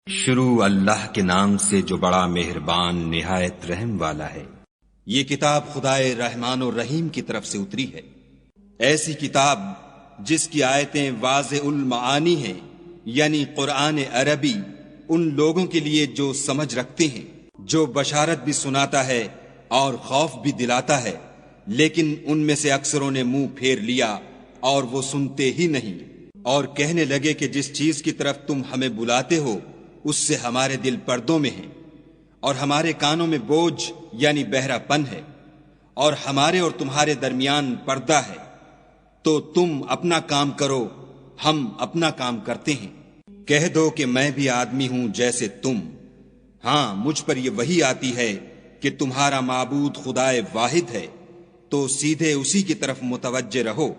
شروع اللہ کے نام سے جو بڑا مہربان نہایت رحم والا ہے۔ یہ کتاب خدائے رحمان و رحیم کی طرف سے اتری ہے، ایسی کتاب جس کی آیتیں واضح المعانی ہیں، یعنی قرآن عربی ان لوگوں کے لیے جو سمجھ رکھتے ہیں، جو بشارت بھی سناتا ہے اور خوف بھی دلاتا ہے، لیکن ان میں سے اکثروں نے منہ پھیر لیا اور وہ سنتے ہی نہیں، اور کہنے لگے کہ جس چیز کی طرف تم ہمیں بلاتے ہو اس سے ہمارے دل پردوں میں ہیں، اور ہمارے کانوں میں بوجھ یعنی بہرا پن ہے، اور ہمارے اور تمہارے درمیان پردہ ہے، تو تم اپنا کام کرو، ہم اپنا کام کرتے ہیں۔ کہہ دو کہ میں بھی آدمی ہوں جیسے تم، ہاں مجھ پر یہ وحی آتی ہے کہ تمہارا معبود خدائے واحد ہے، تو سیدھے اسی کی طرف متوجہ رہو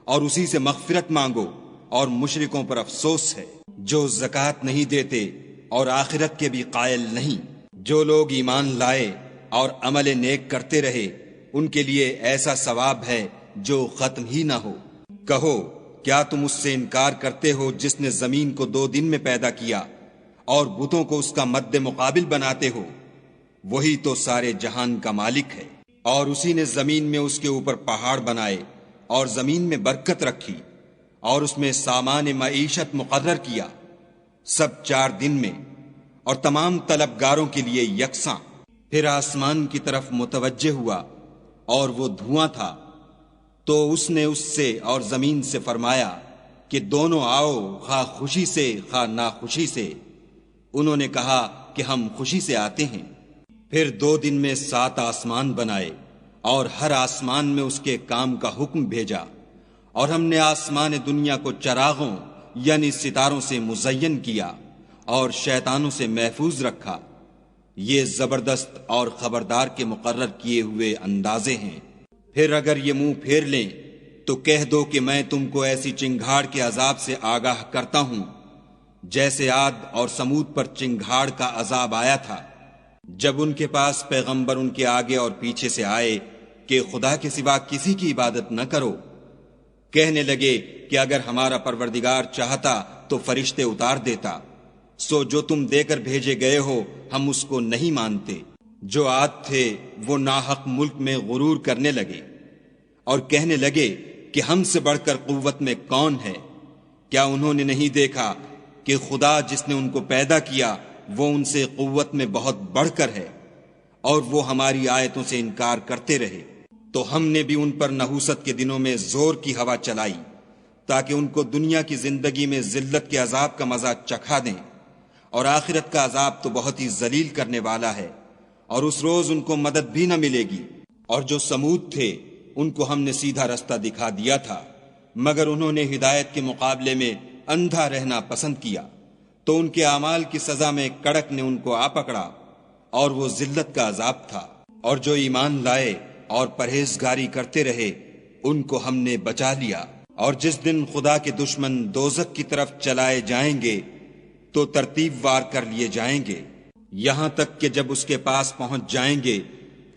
اور اسی سے مغفرت مانگو، اور مشرکوں پر افسوس ہے جو زکوٰۃ نہیں دیتے اور آخرت کے بھی قائل نہیں۔ جو لوگ ایمان لائے اور عمل نیک کرتے رہے ان کے لیے ایسا ثواب ہے جو ختم ہی نہ ہو۔ کہو کیا تم اس سے انکار کرتے ہو جس نے زمین کو 2 دن میں پیدا کیا اور بتوں کو اس کا مد مقابل بناتے ہو؟ وہی تو سارے جہان کا مالک ہے، اور اسی نے زمین میں اس کے اوپر پہاڑ بنائے اور زمین میں برکت رکھی اور اس میں سامان معیشت مقرر کیا، سب 4 دن میں، اور تمام طلبگاروں کے لیے یکساں۔ پھر آسمان کی طرف متوجہ ہوا اور وہ دھواں تھا، تو اس نے اس سے اور زمین سے فرمایا کہ دونوں آؤ، خواہ خوشی سے خواہ ناخوشی سے۔ انہوں نے کہا کہ ہم خوشی سے آتے ہیں۔ پھر 2 دن میں 7 آسمان بنائے اور ہر آسمان میں اس کے کام کا حکم بھیجا، اور ہم نے آسمان دنیا کو چراغوں یعنی ستاروں سے مزین کیا اور شیطانوں سے محفوظ رکھا۔ یہ زبردست اور خبردار کے مقرر کیے ہوئے اندازے ہیں۔ پھر اگر یہ منہ پھیر لیں تو کہہ دو کہ میں تم کو ایسی چنگھاڑ کے عذاب سے آگاہ کرتا ہوں جیسے عاد اور سمود پر چنگھاڑ کا عذاب آیا تھا، جب ان کے پاس پیغمبر ان کے آگے اور پیچھے سے آئے کہ خدا کے سوا کسی کی عبادت نہ کرو۔ کہنے لگے کہ اگر ہمارا پروردگار چاہتا تو فرشتے اتار دیتا، سو جو تم دے کر بھیجے گئے ہو ہم اس کو نہیں مانتے۔ جو عاد تھے وہ ناحق ملک میں غرور کرنے لگے اور کہنے لگے کہ ہم سے بڑھ کر قوت میں کون ہے؟ کیا انہوں نے نہیں دیکھا کہ خدا جس نے ان کو پیدا کیا وہ ان سے قوت میں بہت بڑھ کر ہے، اور وہ ہماری آیتوں سے انکار کرتے رہے۔ تو ہم نے بھی ان پر نحوست کے دنوں میں زور کی ہوا چلائی تاکہ ان کو دنیا کی زندگی میں ذلت کے عذاب کا مزہ چکھا دیں، اور آخرت کا عذاب تو بہت ہی ذلیل کرنے والا ہے، اور اس روز ان کو مدد بھی نہ ملے گی۔ اور جو سمود تھے ان کو ہم نے سیدھا رستہ دکھا دیا تھا، مگر انہوں نے ہدایت کے مقابلے میں اندھا رہنا پسند کیا، تو ان کے اعمال کی سزا میں کڑک نے ان کو آ پکڑا، اور وہ ذلت کا عذاب تھا۔ اور جو ایمان لائے اور پرہیزگاری کرتے رہے ان کو ہم نے بچا لیا۔ اور جس دن خدا کے دشمن دوزخ کی طرف چلائے جائیں گے تو ترتیب وار کر لیے جائیں گے، یہاں تک کہ جب اس کے پاس پہنچ جائیں گے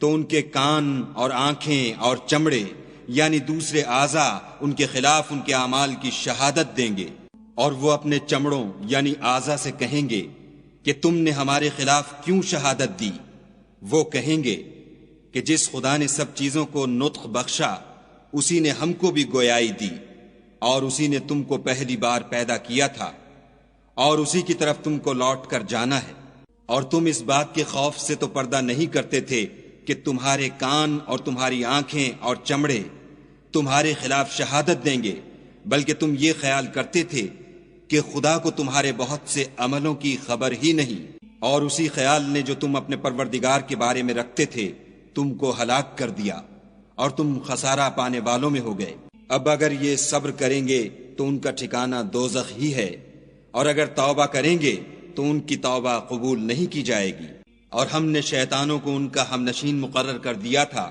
تو ان کے کان اور آنکھیں اور چمڑے یعنی دوسرے اعضاء ان کے خلاف ان کے اعمال کی شہادت دیں گے، اور وہ اپنے چمڑوں یعنی اعضاء سے کہیں گے کہ تم نے ہمارے خلاف کیوں شہادت دی؟ وہ کہیں گے کہ جس خدا نے سب چیزوں کو نطق بخشا اسی نے ہم کو بھی گویائی دی، اور اسی نے تم کو پہلی بار پیدا کیا تھا، اور اسی کی طرف تم کو لوٹ کر جانا ہے۔ اور تم اس بات کے خوف سے تو پردہ نہیں کرتے تھے کہ تمہارے کان اور تمہاری آنکھیں اور چمڑے تمہارے خلاف شہادت دیں گے، بلکہ تم یہ خیال کرتے تھے کہ خدا کو تمہارے بہت سے عملوں کی خبر ہی نہیں، اور اسی خیال نے جو تم اپنے پروردگار کے بارے میں رکھتے تھے تم کو ہلاک کر دیا، اور تم خسارہ پانے والوں میں ہو گئے۔ اب اگر یہ صبر کریں گے تو ان کا ٹھکانہ دوزخ ہی ہے، اور اگر توبہ کریں گے تو ان کی توبہ قبول نہیں کی جائے گی۔ اور ہم نے شیطانوں کو ان کا ہم نشین مقرر کر دیا تھا،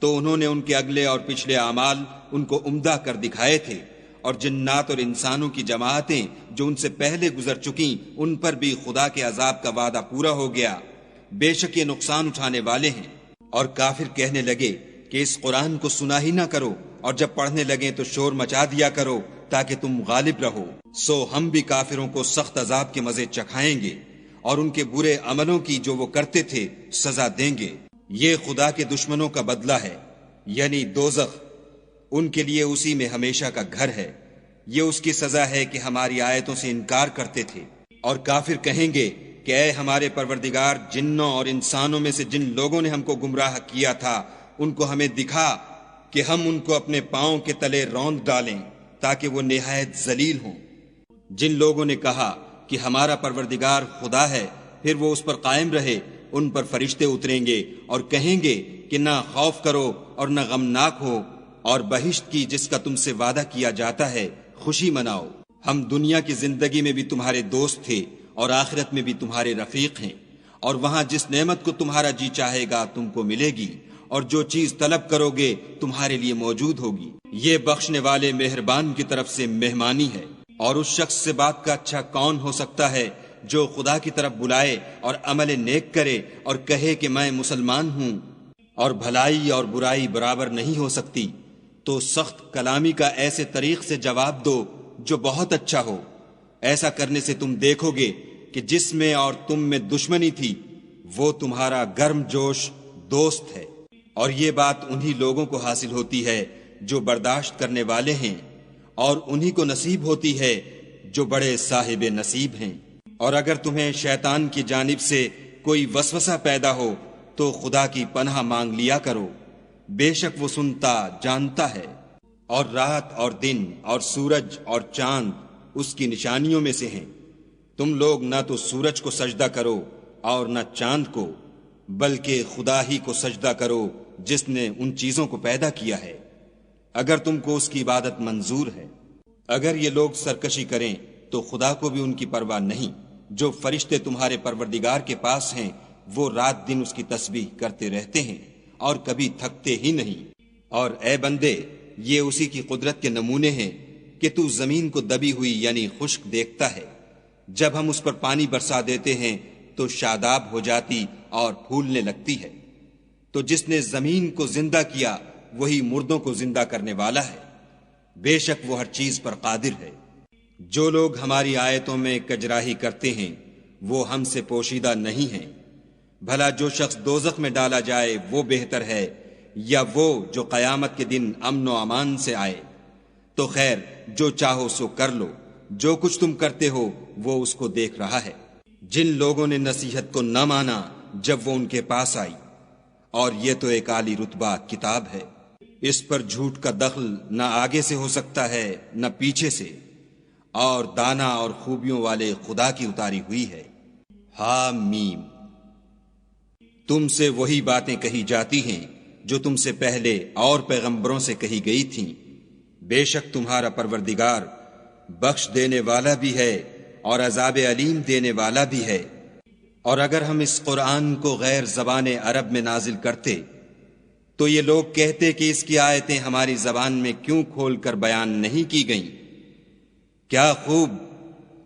تو انہوں نے ان کے اگلے اور پچھلے اعمال ان کو عمدہ کر دکھائے تھے، اور جنات اور انسانوں کی جماعتیں جو ان سے پہلے گزر چکیں ان پر بھی خدا کے عذاب کا وعدہ پورا ہو گیا، بے شک یہ نقصان اٹھانے والے ہیں۔ اور کافر کہنے لگے کہ اس قرآن کو سنا ہی نہ کرو، اور جب پڑھنے لگیں تو شور مچا دیا کرو تاکہ تم غالب رہو۔ سو ہم بھی کافروں کو سخت عذاب کے مزے چکھائیں گے۔ اور ان کے برے عملوں کی جو وہ کرتے تھے سزا دیں گے۔ یہ خدا کے دشمنوں کا بدلہ ہے، یعنی دوزخ، ان کے لیے اسی میں ہمیشہ کا گھر ہے۔ یہ اس کی سزا ہے کہ ہماری آیتوں سے انکار کرتے تھے۔ اور کافر کہیں گے کہ اے ہمارے پروردگار، جنوں اور انسانوں میں سے جن لوگوں نے ہم کو گمراہ کیا تھا ان کو ہمیں دکھا کہ ہم ان کو اپنے پاؤں کے تلے روند ڈالیں تاکہ وہ نہایت ذلیل ہوں۔ جن لوگوں نے کہا کہ ہمارا پروردگار خدا ہے، پھر وہ اس پر قائم رہے، ان پر فرشتے اتریں گے اور کہیں گے کہ نہ خوف کرو اور نہ غمناک ہو، اور بہشت کی جس کا تم سے وعدہ کیا جاتا ہے خوشی مناؤ۔ ہم دنیا کی زندگی میں بھی تمہارے دوست تھے اور آخرت میں بھی تمہارے رفیق ہیں، اور وہاں جس نعمت کو تمہارا جی چاہے گا تم کو ملے گی، اور جو چیز طلب کرو گے تمہارے لیے موجود ہوگی۔ یہ بخشنے والے مہربان کی طرف سے مہمانی ہے۔ اور اس شخص سے بات کا اچھا کون ہو سکتا ہے جو خدا کی طرف بلائے اور عمل نیک کرے اور کہے کہ میں مسلمان ہوں، اور بھلائی اور برائی برابر نہیں ہو سکتی، تو سخت کلامی کا ایسے طریق سے جواب دو جو بہت اچھا ہو۔ ایسا کرنے سے تم دیکھو گے کہ جس میں اور تم میں دشمنی تھی وہ تمہارا گرم جوش دوست ہے۔ اور یہ بات انہی لوگوں کو حاصل ہوتی ہے جو برداشت کرنے والے ہیں، اور انہی کو نصیب ہوتی ہے جو بڑے صاحب نصیب ہیں۔ اور اگر تمہیں شیطان کی جانب سے کوئی وسوسہ پیدا ہو تو خدا کی پناہ مانگ لیا کرو، بے شک وہ سنتا جانتا ہے۔ اور رات اور دن اور سورج اور چاند اس کی نشانیوں میں سے ہیں۔ تم لوگ نہ تو سورج کو سجدہ کرو اور نہ چاند کو، بلکہ خدا ہی کو سجدہ کرو جس نے ان چیزوں کو پیدا کیا ہے، اگر تم کو اس کی عبادت منظور ہے۔ اگر یہ لوگ سرکشی کریں تو خدا کو بھی ان کی پرواہ نہیں۔ جو فرشتے تمہارے پروردگار کے پاس ہیں وہ رات دن اس کی تسبیح کرتے رہتے ہیں اور کبھی تھکتے ہی نہیں۔ اور اے بندے، یہ اسی کی قدرت کے نمونے ہیں کہ تو زمین کو دبی ہوئی یعنی خشک دیکھتا ہے، جب ہم اس پر پانی برسا دیتے ہیں تو شاداب ہو جاتی اور پھولنے لگتی ہے۔ تو جس نے زمین کو زندہ کیا وہی مردوں کو زندہ کرنے والا ہے، بے شک وہ ہر چیز پر قادر ہے۔ جو لوگ ہماری آیتوں میں کجراہی کرتے ہیں وہ ہم سے پوشیدہ نہیں ہیں۔ بھلا جو شخص دوزخ میں ڈالا جائے وہ بہتر ہے یا وہ جو قیامت کے دن امن و امان سے آئے؟ تو خیر، جو چاہو سو کر لو، جو کچھ تم کرتے ہو وہ اس کو دیکھ رہا ہے۔ جن لوگوں نے نصیحت کو نہ مانا جب وہ ان کے پاس آئی، اور یہ تو ایک عالی رتبہ کتاب ہے، اس پر جھوٹ کا دخل نہ آگے سے ہو سکتا ہے نہ پیچھے سے، اور دانا اور خوبیوں والے خدا کی اتاری ہوئی ہے۔ حامیم۔ تم سے وہی باتیں کہی جاتی ہیں جو تم سے پہلے اور پیغمبروں سے کہی گئی تھیں۔ بے شک تمہارا پروردگار بخش دینے والا بھی ہے اور عذاب علیم دینے والا بھی ہے۔ اور اگر ہم اس قرآن کو غیر زبان عرب میں نازل کرتے تو یہ لوگ کہتے کہ اس کی آیتیں ہماری زبان میں کیوں کھول کر بیان نہیں کی گئیں؟ کیا خوب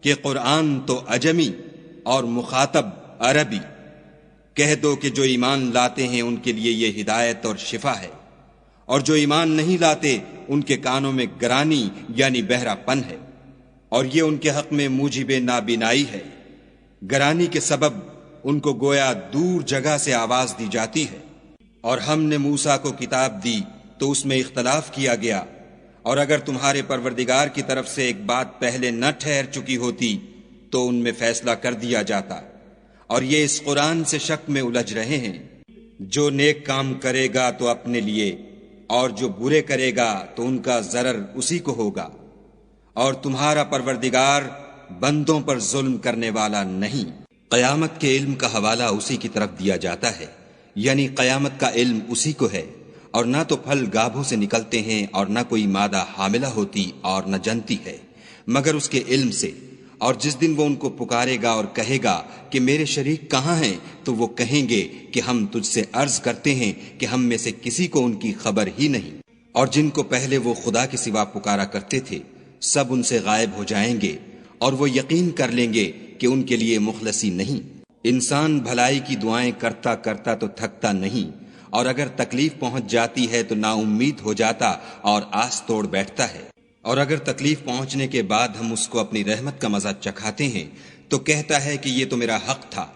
کہ قرآن تو عجمی اور مخاطب عربی۔ کہہ دو کہ جو ایمان لاتے ہیں ان کے لیے یہ ہدایت اور شفا ہے، اور جو ایمان نہیں لاتے ان کے کانوں میں گرانی یعنی بہرا پن ہے، اور یہ ان کے حق میں موجب نابینائی ہے۔ گرانی کے سبب ان کو گویا دور جگہ سے آواز دی جاتی ہے۔ اور ہم نے موسیٰ کو کتاب دی تو اس میں اختلاف کیا گیا، اور اگر تمہارے پروردگار کی طرف سے ایک بات پہلے نہ ٹھہر چکی ہوتی تو ان میں فیصلہ کر دیا جاتا۔ اور یہ اس قرآن سے شک میں الجھ رہے ہیں۔ جو نیک کام کرے گا تو اپنے لیے، اور جو برے کرے گا تو ان کا ضرر اسی کو ہوگا، اور تمہارا پروردگار بندوں پر ظلم کرنے والا نہیں۔ قیامت کے علم کا حوالہ اسی کی طرف دیا جاتا ہے، یعنی قیامت کا علم اسی کو ہے۔ اور نہ تو پھل گابھوں سے نکلتے ہیں اور نہ کوئی مادہ حاملہ ہوتی اور نہ جنتی ہے، مگر اس کے علم سے۔ اور جس دن وہ ان کو پکارے گا اور کہے گا کہ میرے شریک کہاں ہیں، تو وہ کہیں گے کہ ہم تجھ سے عرض کرتے ہیں کہ ہم میں سے کسی کو ان کی خبر ہی نہیں۔ اور جن کو پہلے وہ خدا کے سوا پکارا کرتے تھے سب ان سے غائب ہو جائیں گے، اور وہ یقین کر لیں گے کہ ان کے لیے مخلصی نہیں۔ انسان بھلائی کی دعائیں کرتا کرتا تو تھکتا نہیں، اور اگر تکلیف پہنچ جاتی ہے تو نا امید ہو جاتا اور آس توڑ بیٹھتا ہے۔ اور اگر تکلیف پہنچنے کے بعد ہم اس کو اپنی رحمت کا مزہ چکھاتے ہیں تو کہتا ہے کہ یہ تو میرا حق تھا،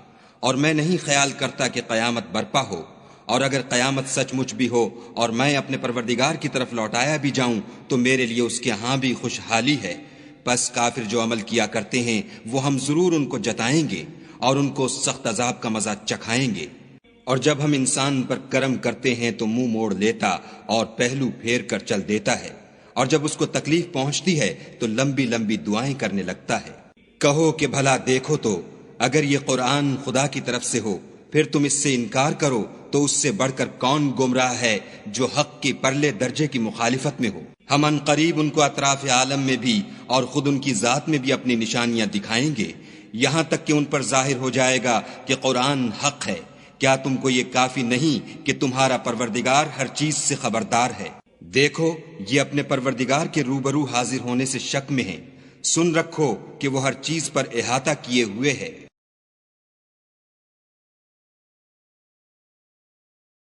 اور میں نہیں خیال کرتا کہ قیامت برپا ہو، اور اگر قیامت سچ مچ بھی ہو اور میں اپنے پروردگار کی طرف لوٹایا بھی جاؤں تو میرے لیے اس کے ہاں بھی خوشحالی ہے۔ پس کافر جو عمل کیا کرتے ہیں وہ ہم ضرور ان کو جتائیں گے اور ان کو سخت عذاب کا مزہ چکھائیں گے۔ اور جب ہم انسان پر کرم کرتے ہیں تو منہ موڑ لیتا اور پہلو پھیر کر چل دیتا ہے، اور جب اس کو تکلیف پہنچتی ہے تو لمبی لمبی دعائیں کرنے لگتا ہے۔ کہو کہ بھلا دیکھو تو اگر یہ قرآن خدا کی طرف سے ہو پھر تم اس سے انکار کرو تو اس سے بڑھ کر کون گمراہ ہے جو حق کی پرلے درجے کی مخالفت میں ہو۔ ہم ان قریب ان کو اطراف عالم میں بھی اور خود ان کی ذات میں بھی اپنی نشانیاں دکھائیں گے، یہاں تک کہ ان پر ظاہر ہو جائے گا کہ قرآن حق ہے۔ کیا تم کو یہ کافی نہیں کہ تمہارا پروردگار ہر چیز سے خبردار ہے؟ دیکھو یہ اپنے پروردگار کے روبرو حاضر ہونے سے شک میں ہیں، سن رکھو کہ وہ ہر چیز پر احاطہ کیے ہوئے ہے۔